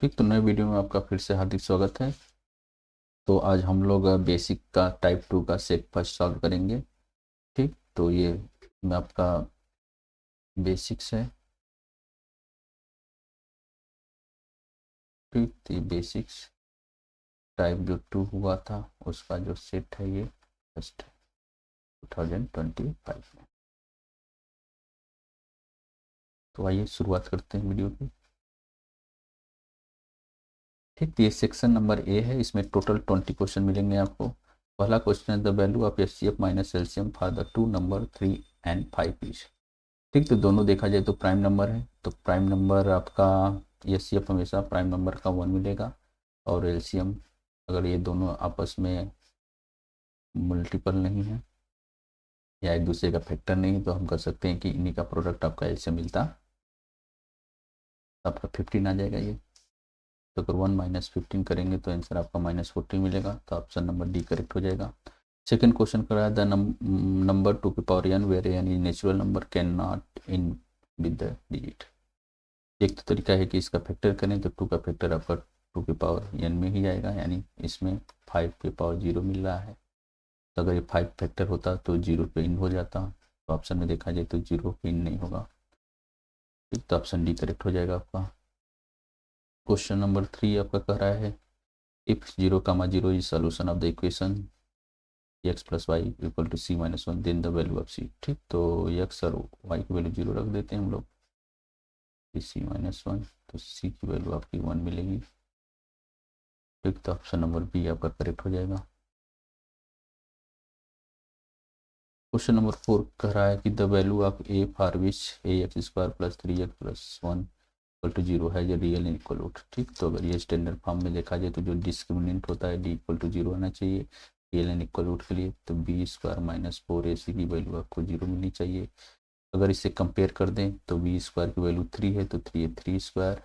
ठीक, तो नए वीडियो में आपका फिर से हार्दिक स्वागत है। तो आज हम लोग बेसिक का टाइप 2 का सेक फर्स्ट सॉल्व करेंगे। ठीक, तो ये मैं आपका बेसिक्स है। ठीक, तो ये बेसिक्स टाइप जो 2 हुआ था उसका जो सेट है ये फर्स्ट 2025 में। तो आइए शुरुआत करते हैं वीडियो की। ठीक, तो ये सेक्शन नंबर ए है, इसमें टोटल 20 क्वेश्चन मिलेंगे आपको। पहला क्वेश्चन है the value of HCF minus LCM for the two number 3 and 5 each. ठीक, तो दोनों देखा जाए तो प्राइम नंबर है, तो प्राइम नंबर आपका एचसीएफ हमेशा प्राइम नंबर का 1 मिलेगा। और एलसीएम अगर ये दोनों आपस में मल्टीपल नहीं है या एक दूसरे का फैक्टर नहीं, तो हम कर सकते हैं कि इन्हीं का प्रोडक्ट आपका एलसीएम मिलता, तो आपका 15 आ जाएगा ये। तो अगर 1 माइनस 15 करेंगे तो आंसर आपका -14 मिलेगा, तो ऑप्शन नंबर डी करेक्ट हो जाएगा। सेकेंड क्वेश्चन कराया द नंबर 2 की power n where N is natural number can not end with the digit. एक तो तरीका है कि इसका फैक्टर करें, तो 2 का फैक्टर आपका 2 की पावर n में ही आएगा, यानी इसमें 5 की पावर 0 मिल रहा है। तो अगर ये 5 फैक्टर होता तो 0 पे इन हो जाता, तो ऑप्शन में देखा जाए तो 0 पे इन नहीं होगा। ठीक, तो ऑप्शन डी करेक्ट हो जाएगा आपका। क्वेश्चन नंबर 3 आपका कह रहा है if 0, 0 is solution of the equation x plus Y equal to c minus 1 then the value of c। ठीक, तो x और y की वैल्यू 0 रख देते हैं हम लोग, c माइनस 1, तो c की वैल्यू आपकी 1 मिलेगी। ठीक, तो ऑप्शन नंबर बी आपका करेक्ट हो जाएगा। क्वेश्चन नंबर 4 कह रहा है कि the value of A for which ax² plus 3x plus 1 equal to 0 है ये रियल एंड इक्वल रूट। ठीक, तो अगर ये स्टैंडर्ड फॉर्म में देखा जाए तो जो डिस्क्रिमिनेंट होता है डी इक्वल टू 0 आना चाहिए रियल एंड इक्वल रूट के लिए, तो b² माइनस 4ac की वैल्यू आपको 0 मिलनी चाहिए। अगर इसे कंपेयर कर दें तो b² की वैल्यू 3 है, तो 3 है 3²।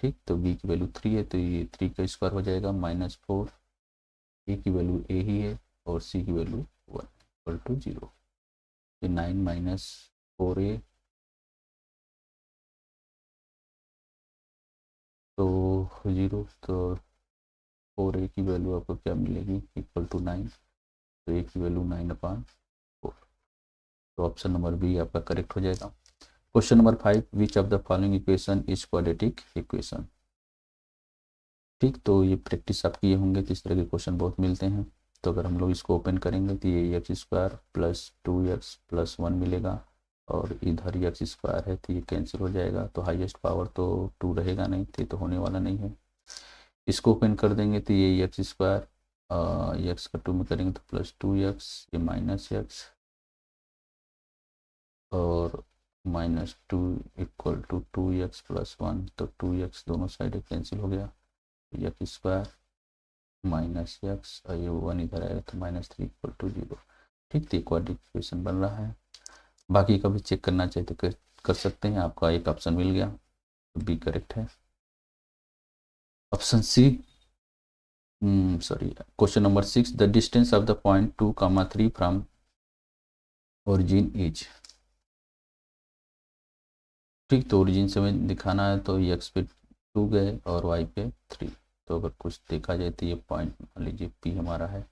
ठीक, तो b की वैल्यू 3 है, तो ये 3 का स्क्वायर हो जाएगा -4। ए की वैल्यू ए ही है और c की वैल्यू 1 इक्वल टू 0। तो 9 माइनस 4a, तो 0, तो 4a की वैल्यू आपको क्या मिलेगी इक्वल टू 9, तो a की वैल्यू 9/4। तो ऑप्शन नंबर बी आपका करेक्ट हो जाएगा। Question number 5 which of the following equation is quadratic equation. ठीक, तो ये प्रैक्टिस आप किए होंगे तो इस तरह के क्वेश्चन बहुत मिलते हैं। तो अगर हम लोग इसको ओपन करेंगे तो ये x² प्लस 2x प्लस 1 मिलेगा, और इधर x² है तो ये कैंसिल हो जाएगा, तो हाईएस्ट पावर तो 2 रहेगा नहीं, तो ये तो होने वाला नहीं है। इसको ओपन कर देंगे तो ये x² x का 2 में करेंगे तो +2x, ये -x और -2 इक्वल टू 2x प्लस 1, तो 2x दोनों साइड कैंसिल हो गया, x² -x और ये 1 इधर आएगा तो -3 इक्वल टू 0। ठीक, तो क्वाड्रेटिक इक्वेशन बन रहा है। बाकी का भी चेक करना चाहिए तो कर सकते हैं। आपका एक ऑप्शन मिल गया, तो बी करेक्ट है। Option C, sorry, question number 6 the distance of the point 2, 3 from origin is. ठीक, तो ओरिजिन से हमें दिखाना है, तो x पे 2 गए और y पे 3। तो अगर कुछ देखा जाए तो ये पॉइंट मान लीजिए p हमारा है,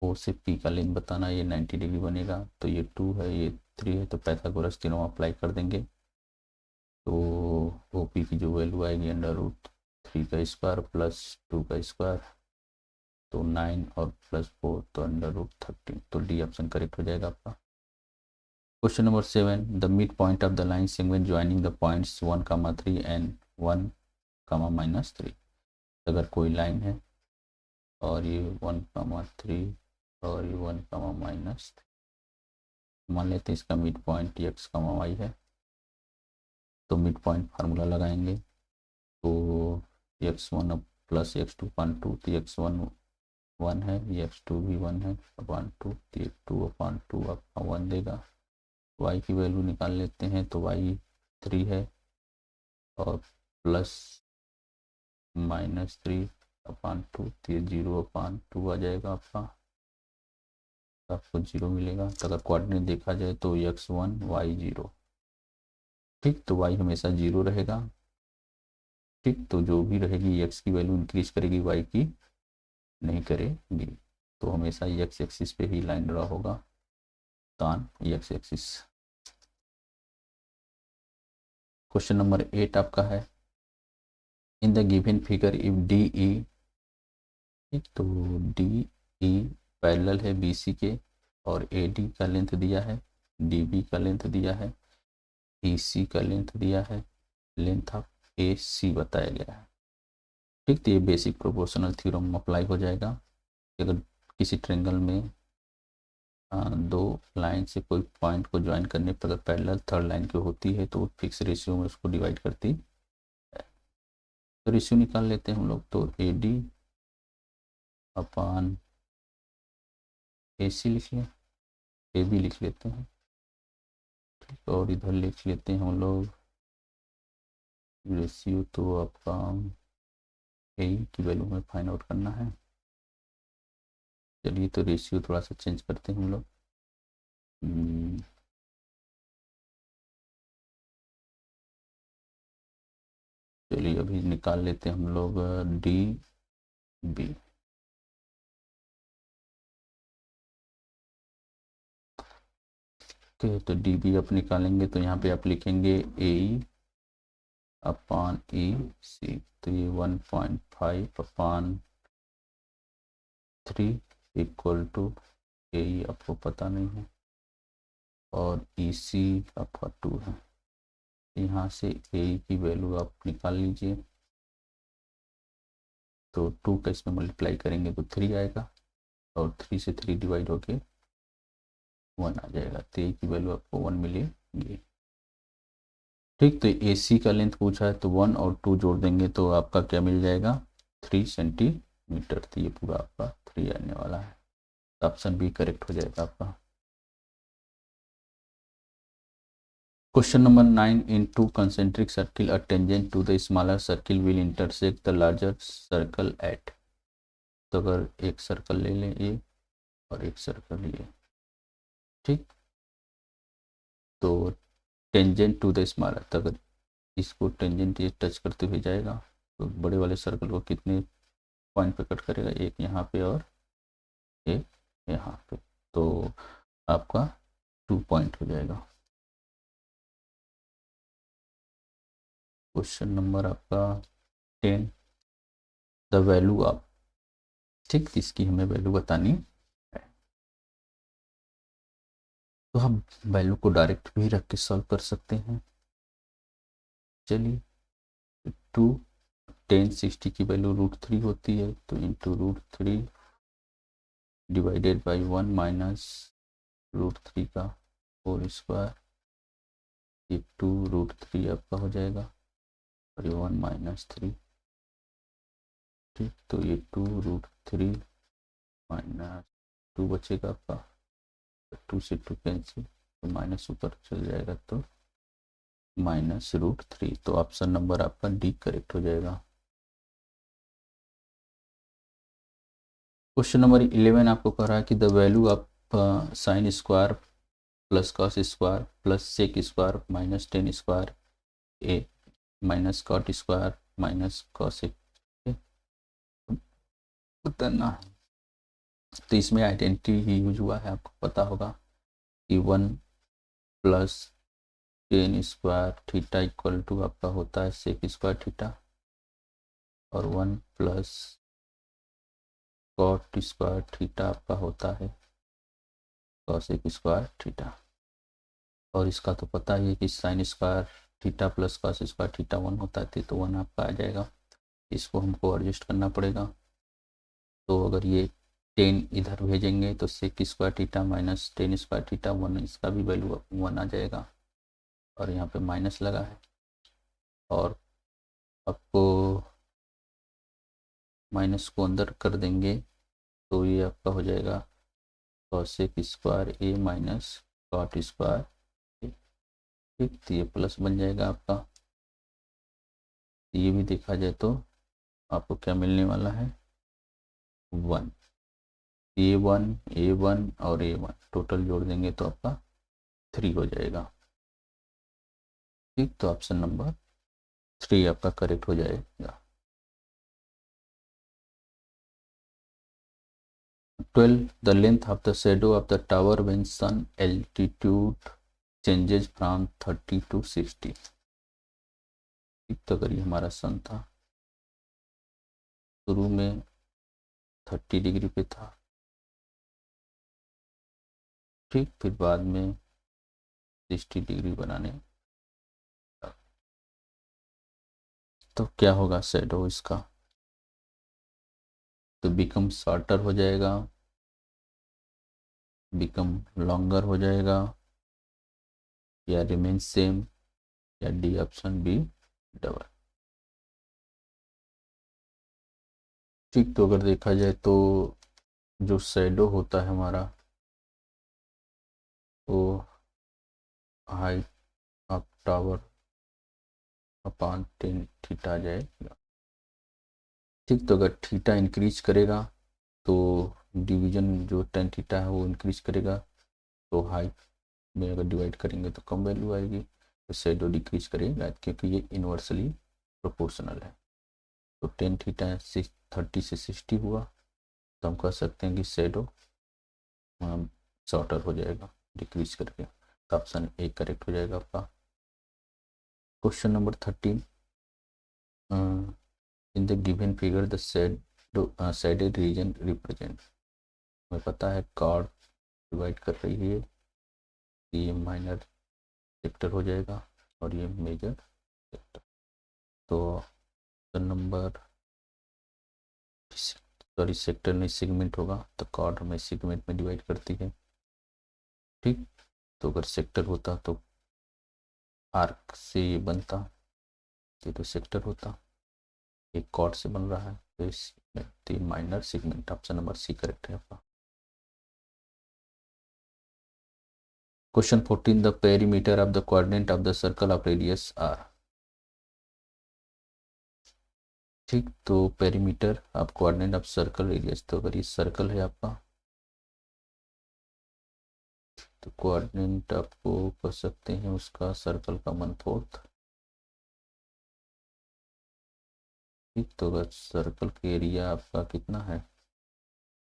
ओ से पी का लेंथ बताना, ये 90 डिग्री बनेगा, तो ये 2 है ये 3 है, तो पाइथागोरस थ्योरम अप्लाई कर देंगे, तो ओ पी की जो वैल्यू आएगी √3 का स्क्वायर प्लस 2 का स्क्वायर, तो 9 और +4 तो √13, तो डी ऑप्शन करेक्ट हो जाएगा आपका। Question number 7 the mid point of the line segment joining the points 1, 3 and 1, -3। अगर कोई लाइन है और ये 1, 3 और ये 1, -3, मान लेते हैं इसका मिड पॉइंट x, y है, तो मिड पॉइंट फार्मूला लगाएंगे, तो x1 प्लस x2/2, तो x1 1 है, ये x2 भी 1 है /2, तो ये 2/2 आपका 1 देगा। y की वैल्यू निकाल लेते हैं, तो y 3 है और प्लस -3/2, तो ये 0/2 आ जाएगा आपका, तो आपको 0 मिलेगा। तो अगर कोऑर्डिनेट देखा जाए तो x1 y 0। ठीक, तो y हमेशा 0 रहेगा, ठीक, तो जो भी रहेगी एक्स की वैल्यू इंक्रीज करेगी, वाई की नहीं करेगी। तो हमेशा एक्स एक्सिस पे ही लाइन ड्रा होगा, तान एक्स एक्सिस। क्वेश्चन नंबर 8 आपका है, in the given figure if D E, तो डी ई पैरेलल है बी सी के, और ए डी का लेंथ दिया है, डी बी का लेंथ दिया है, ई सी का लेंथ दिया है, लेंथ ऑफ ए सी बताया गया है। ठीक, तो ये बेसिक प्रोपोर्शनल थ्योरम अप्लाई हो जाएगा कि अगर किसी ट्रेंगल में दो लाइन से कोई पॉइंट को ज्वाइन करने पर अगर पैरेलल थर्ड लाइन की होती है तो फिक्स रेशियो में उसको डिवाइड करती है। तो रेशियो निकाल लेते हैं हम लोग, तो ए डी अपान ए सी लिख लें, ए बी लिख लेते हैं, ठीक, और इधर लिख लेते हैं हम लोग रेशियो, तो आपका ए की वैल्यू में फाइंड आउट करना है। चलिए, तो रेशियो थोड़ा सा चेंज करते हैं हम लोग। चलिए अभी निकाल लेते हैं हम लोग डी बी। तो डी बी आप निकालेंगे तो यहाँ पे आप लिखेंगे ए अपान ई सी, तो ये 1.5 अपान 3 इक्वल टू ए आपको पता नहीं है, और ई सी आपका 2 है। यहाँ से ए की वैल्यू आप निकाल लीजिए, तो 2 का इसमें मल्टीप्लाई करेंगे तो 3 आएगा, और 3 से 3 डिवाइड होके 1 आ जाएगा, तो ए की वैल्यू आपको 1 मिलेगी। ठीक, तो ए सी का लेंथ पूछा है तो 1 और 2 जोड़ देंगे तो आपका क्या मिल जाएगा, 3 सेंटीमीटर। तो ये पूरा आपका 3 आने वाला है, तो ऑप्शन बी करेक्ट हो जाएगा आपका। Question number 9, in two concentric circle a tangent to the smaller circle will intersect the larger circle at. तो अगर एक सर्कल ले लें ये और एक सर्कल ये, ठीक, तो टेंजेंट टू द स्मॉलर, तो अगर इसको टेंजेंट ये टच करते हुए जाएगा तो बड़े वाले सर्कल को कितने पॉइंट पे कट करेगा, एक यहाँ पे और एक यहाँ पे, तो आपका 2 पॉइंट हो जाएगा। क्वेश्चन नंबर आपका 10, द वैल्यू ऑफ, ठीक, इसकी हमें वैल्यू बतानी है, तो हम वैल्यू को डायरेक्ट भी रख के सॉल्व कर सकते हैं। चलिए, 2 1060 की वैल्यू √3 होती है, तो इंटू √3 डिवाइडेड बाई 1 माइनस √3 का होल स्क्वायर, ये 2√3 आपका हो जाएगा, और ये 1 माइनस 3, ठीक, तो ये 2√3 माइनस 2 बचेगा आपका, 2 से 2 कैंसिल, तो माइनस ऊपर चल जाएगा, तो -√3, तो ऑप्शन नंबर आपका डी करेक्ट हो जाएगा। क्वेश्चन नंबर 11 आपको कह रहा है कि the value of sine square plus cos square plus sec square minus tan square A minus cot square minus cosec उतना है। तो इसमें आइडेंटिटी ही यूज हुआ है, आपको पता होगा कि 1 plus tan square theta equal to आपका होता है सेक स्क्वायर थीटा, और 1 प्लस कॉट स्क्वायर थीटा आपका होता है कॉसेक स्क्वायर थीटा। और इसका तो पता ही है कि sine square theta plus cos square theta 1 होता है, तो 1 आपका आ जाएगा। इसको हमको एडजस्ट करना पड़ेगा, तो अगर ये 10 इधर भेजेंगे तो sec square theta minus tan square theta 1, इसका भी वैल्यू 1 आ जाएगा, और यहाँ पे माइनस लगा है, और आपको माइनस को अंदर कर देंगे तो ये आपका हो जाएगा cosec square A minus cot square, ठीक, तो ये प्लस बन जाएगा आपका। ये भी देखा जाए तो आपको क्या मिलने वाला है, 1, A1 और A1 टोटल जोड़ देंगे तो आपका 3 हो जाएगा, ठीक, तो ऑप्शन नंबर 3 आपका करेक्ट हो जाएगा। 12 the length of the shadow of the tower when sun altitude changes from 30 to 60। तो अगर ये हमारा सन था, शुरू में 30 डिग्री पे था, ठीक, फिर बाद में 60 डिग्री बनाने, तो क्या होगा शेडो इसका, तो बिकम शॉर्टर हो जाएगा, बिकम लॉन्गर हो जाएगा, या रिमेन सेम, या डी ऑप्शन बी डबल। ठीक, तो अगर देखा जाए तो जो शेडो होता है हमारा वो height of tower upon 10 theta आ जाएगा। ठीक, तो अगर थीटा इंक्रीज करेगा तो डिवीजन जो 10 थीटा है वो इंक्रीज करेगा, तो हाइट में अगर डिवाइड करेंगे तो कम वैल्यू आएगी, तो शेडो डिक्रीज करेगा क्योंकि ये इन्वर्सली प्रोपोर्शनल है। तो 10 थीटा 30 से 60 हुआ, तो हम कह सकते हैं कि शेडो शॉर्टर हो जाएगा डिक्रीज करके। तो ऑप्शन ए करेक्ट हो जाएगा आपका। Question number 13, in the given figure the shaded region represent. हमें पता है कॉर्ड डिवाइड कर रही है, ये माइनर सेक्टर हो जाएगा और ये मेजर सेक्टर। तो नंबर सॉरी सेक्टर नहीं सेगमेंट होगा, तो कॉर्ड हमें सेगमेंट में डिवाइड करती है। ठीक, तो अगर सेक्टर होता तो आर्क से ये बनता, ये तो सेक्टर होता, एक कॉर्ड से बन रहा है, तो इस minor segment. Option number C correct है आपका। Question 14 the perimeter of the coordinate of the circle of radius R. ठीक, तो perimeter of coordinate of circle radius, तो अगर ये सर्कल है आपका तो कोऑर्डिनेट आपको कह सकते हैं उसका सर्कल का 1/4। ठीक, तो अगर सर्कल का एरिया आपका कितना है,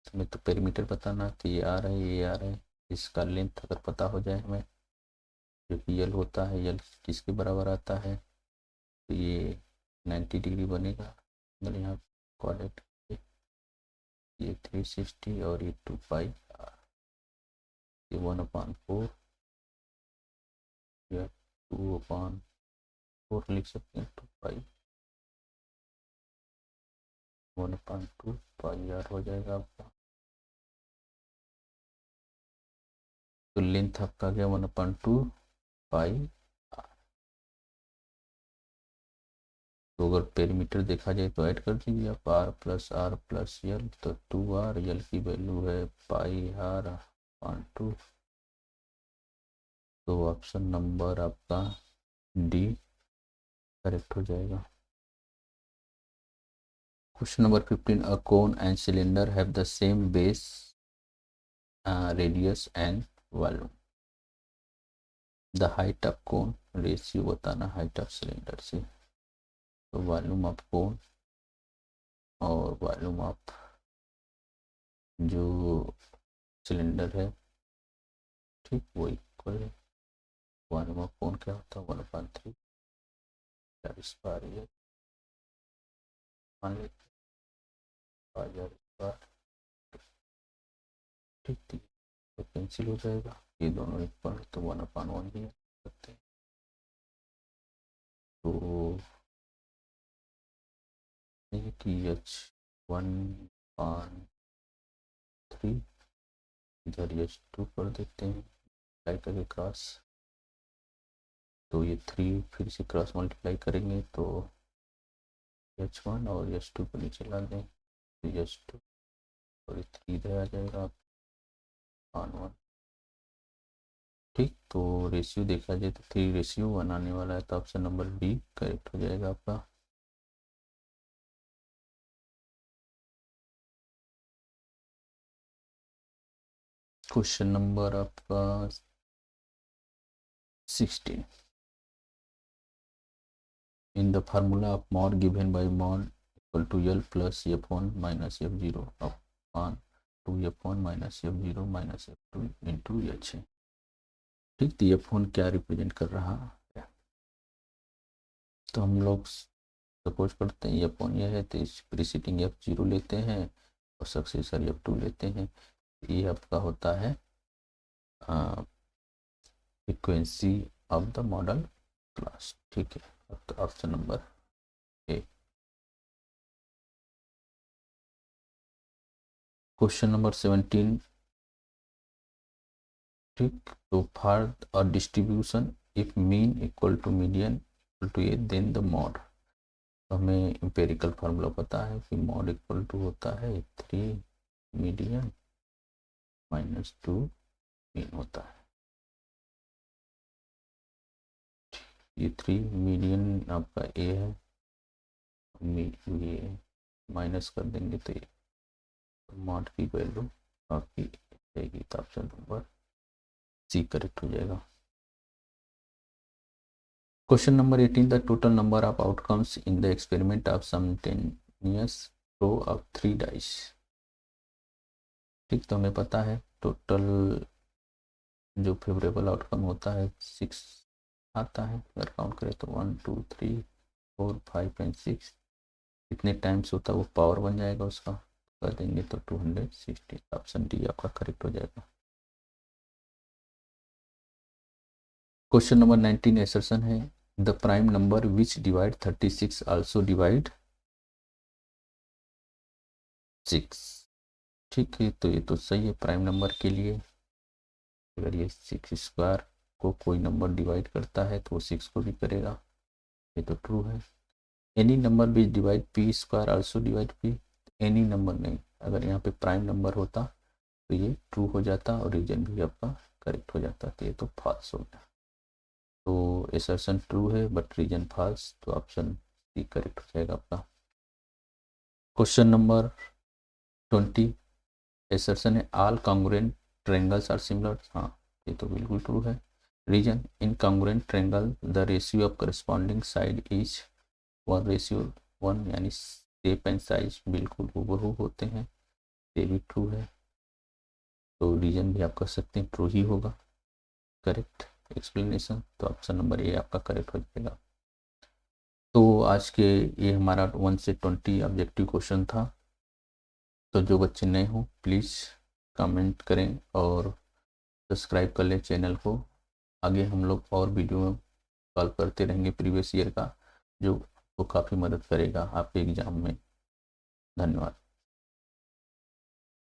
हमें तो पेरीमीटर बताना, तो ये आ रहा है, ये आ रहा है, इसका लेंथ अगर पता हो जाए हमें, जो कि यल होता है, यल किसके बराबर आता है, तो ये 90 डिग्री बनेगा। अगर यहाँ कोऑर्डिनेट ये 360 और ये 2 पाई, ये 1/4 या 2/4 लिख सकते हैं, 2 पाई 1/2 पाई आर हो जाएगा आपका। तो लेंथ आपका गया 1/2 पाई आर। तो अगर पेरीमीटर देखा जाए तो ऐड कर दीजिए आप, आर प्लस यल, तो 2r, यल की वैल्यू है पाई आर 2। तो ऑप्शन नंबर आपका डी करेक्ट हो जाएगा। Question number 15, a cone and cylinder have the same base radius and volume. The height of cone, ratio बताना हाइट ऑफ सिलेंडर से, तो वॉल्यूम ऑफ कोन और वॉल्यूम ऑफ जो cylinder है, ठीक, वो इक्वल है। वॉल्यूम ऑफ कोन क्या होता है, 1/3 स्क्वायर, ये मान लेते 1000 स्क्वायर। ठीक ठीक, तो कैंसिल हो जाएगा, ये दोनों इक्वल, तो 1/1 भी सकते हैं। तो ये कि H1/3, इधर H2 कर देते हैं मल्टीप्लाई करके क्रॉस, तो ये 3 फिर से क्रॉस मल्टीप्लाई करेंगे तो H1 और H2 को नीचे ला दें, तो H2 और 3 इधर आ जाएगा ऑन 1। ठीक, तो रेशियो देखा जाए तो 3:1 आने वाला है, तो ऑप्शन नंबर बी करेक्ट हो जाएगा आपका। क्वेश्चन नंबर आपका 16, in the formula of mode given by mode equal to L plus f1 minus f0 upon 2f1 minus f0 minus f2 into h है। ठीक, तो f1 क्या रिप्रेजेंट कर रहा है, तो हम लोग सपोज करते हैं f1 यह है, तो इस प्रीसीडिंग f0 लेते हैं और सक्सेसर f2 लेते हैं। ये आपका होता है frequency of the modal class. ठीक है, अब तो option number A. Question number 17। ठीक, तो for a distribution if mean equal to median equal to a then the mode. हमें एम्पेरिकल फार्मूला पता है कि मॉड इक्वल टू होता है 3 मीडियन माइनस 2 मीन होता है। ये 3 मीडियन आपका ए है, ये माइनस कर देंगे तो ये मॉड की वैल्यू आपकी रहेगी, तो ऑप्शन नंबर सी करेक्ट हो जाएगा। Question number 18। The total number of outcomes in the experiment of simultaneous throw of 3 dice. ठीक, तो हमें पता है टोटल जो फेवरेबल आउटकम होता है 6 आता है। अगर काउंट करें तो 1 2 3 4 5 एंड 6 कितने टाइम्स होता है वो पावर बन जाएगा उसका, कर देंगे तो 260। ऑप्शन डी आपका करेक्ट हो जाएगा। क्वेश्चन नंबर 19 एसर्शन है the prime number which divide 36 also divide 6। ठीक है, तो ये तो सही है प्राइम नंबर के लिए। अगर ये 6 स्क्वायर को कोई नंबर डिवाइड करता है तो वो 6 को भी करेगा, ये तो ट्रू है। Any number which divide P square also divide P, any number नहीं, अगर यहाँ पे प्राइम नंबर होता तो ये ट्रू हो जाता और रीजन भी आपका करेक्ट हो जाता, तो ये तो फॉल्स हो गया। तो एसर्शन ट्रू है बट रीजन फॉल्स, तो ऑप्शन सी करेक्ट हो जाएगा आपका। क्वेश्चन नंबर 20 एसर्शन है all congruent triangles are similar. हाँ, ये तो बिल्कुल ट्रू है। Reason in congruent triangle the ratio of corresponding side is 1:1, यानी शेप एंड साइज बिल्कुल हूबहू होते हैं, ये भी ट्रू है। तो रीजन भी आप कर सकते हैं ट्रू ही होगा करेक्ट एक्सप्लेनेशन, तो ऑप्शन नंबर ए आपका करेक्ट हो जाएगा। तो आज के ये हमारा 1 से 20 ऑब्जेक्टिव क्वेश्चन था। तो जो बच्चे नए हों प्लीज़ कमेंट करें और सब्सक्राइब कर लें चैनल को। आगे हम लोग और वीडियो सॉल्व करते रहेंगे प्रीवियस ईयर का, जो आपको काफ़ी मदद करेगा आपके एग्ज़ाम में। धन्यवाद।